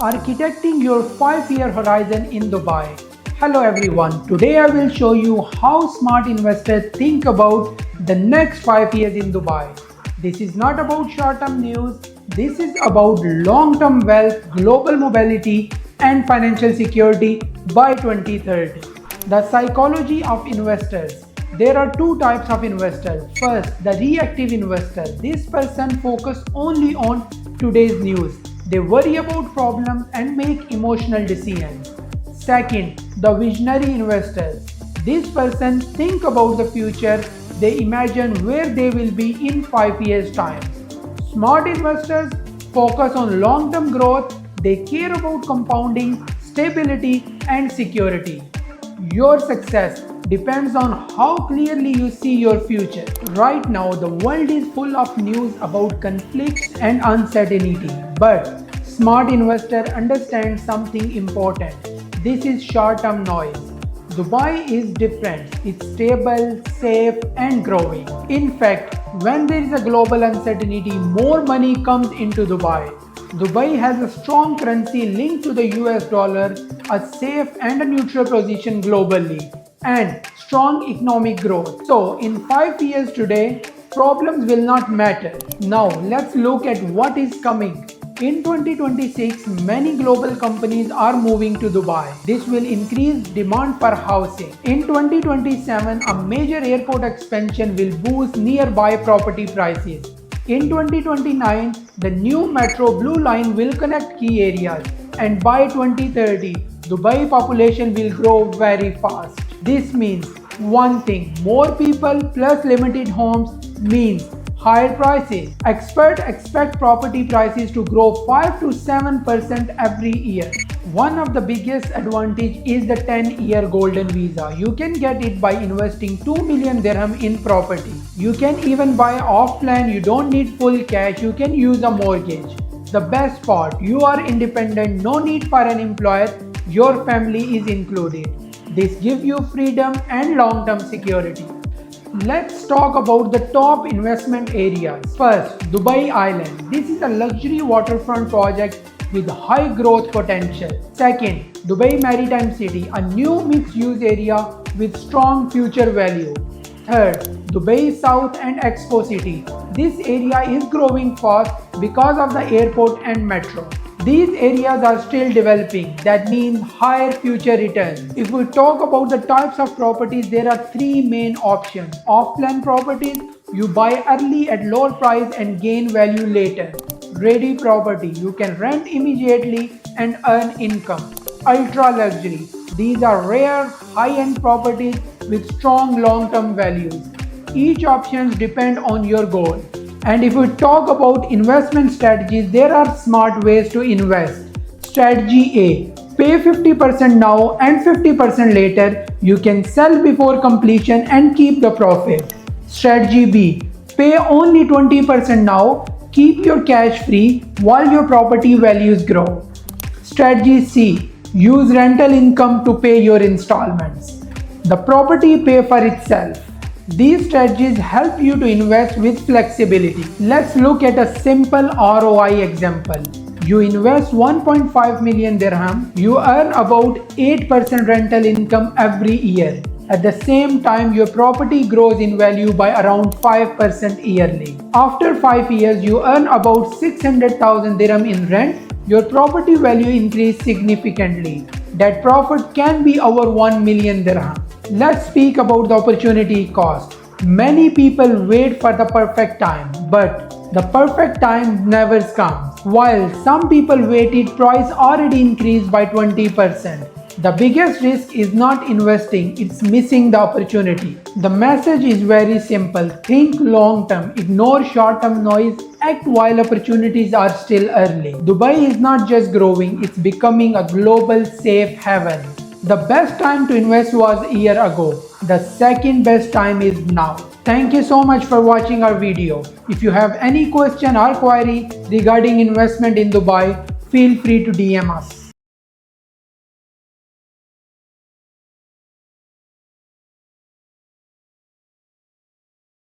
architecting your 5-year horizon in Dubai. Hello everyone, today I will show you how smart investors think about the next 5 years in Dubai. This is not about short-term news, this is about long-term wealth, global mobility and financial security by 2030. The psychology of investors. There are two types of investors. First, the reactive investor. This person focuses only on today's news. They worry about problems and make emotional decisions. Second, the visionary investors. This person think about the future. They imagine where they will be in 5 years' time. Smart investors focus on long-term growth. They care about compounding, stability, and security. Your success depends on how clearly you see your future. Right now, the world is full of news about conflicts and uncertainty. But smart investor understands something important. This is short-term noise. Dubai is different. It's stable, safe, and growing. In fact, when there is a global uncertainty, more money comes into Dubai. Dubai has a strong currency linked to the US dollar, a safe and a neutral position globally, and strong economic growth. So, in 5 years today, problems will not matter. Now, let's look at what is coming. In 2026, many global companies are moving to Dubai. This will increase demand for housing. In 2027, a major airport expansion will boost nearby property prices. In 2029, the new Metro Blue Line will connect key areas, and by 2030, Dubai population will grow very fast. This means one thing: more people plus limited homes means higher prices. Experts expect property prices to grow 5 to 7% every year. One of the biggest advantage is the 10-year golden visa. You can get it by investing 2 million dirham in property. You can even buy off plan. You don't need full cash. You can use a mortgage. The best part, you are independent, no need for an employer. Your family is included. This gives you freedom and long-term security. Let's talk about the top investment areas. First, Dubai Island. This is a luxury waterfront project with high growth potential. Second, Dubai Maritime City, a new mixed-use area with strong future value. Third, Dubai South and Expo City. This area is growing fast because of the airport and metro. These areas are still developing, that means higher future returns. If we talk about the types of properties, there are three main options. Off-plan properties, you buy early at lower price and gain value later. Ready property, you can rent immediately and earn income. Ultra luxury, these are rare, high-end properties with strong long-term values. Each option depends on your goal. And if we talk about investment strategies, there are smart ways to invest. Strategy A: pay 50% now and 50% later. You can sell before completion and keep the profit. Strategy B: pay only 20% now, keep your cash free while your property values grow. Strategy C: use rental income to pay your installments. The property pay for itself. These strategies help you to invest with flexibility. Let's look at a simple ROI example. You invest 1.5 million dirham, you earn about 8% rental income every year. At the same time, your property grows in value by around 5% yearly. After 5 years, you earn about 600,000 dirham in rent. Your property value increased significantly. That profit can be over 1 million dirham. Let's speak about the opportunity cost. Many people wait for the perfect time, but the perfect time never comes. While some people waited, price already increased by 20%. The biggest risk is not investing, it's missing the opportunity. The message is very simple. Think long term, ignore short term noise, act while opportunities are still early. Dubai is not just growing, it's becoming a global safe haven. The best time to invest was a year ago. The second best time is now. Thank you so much for watching our video. If you have any question or query regarding investment in Dubai, feel free to DM us.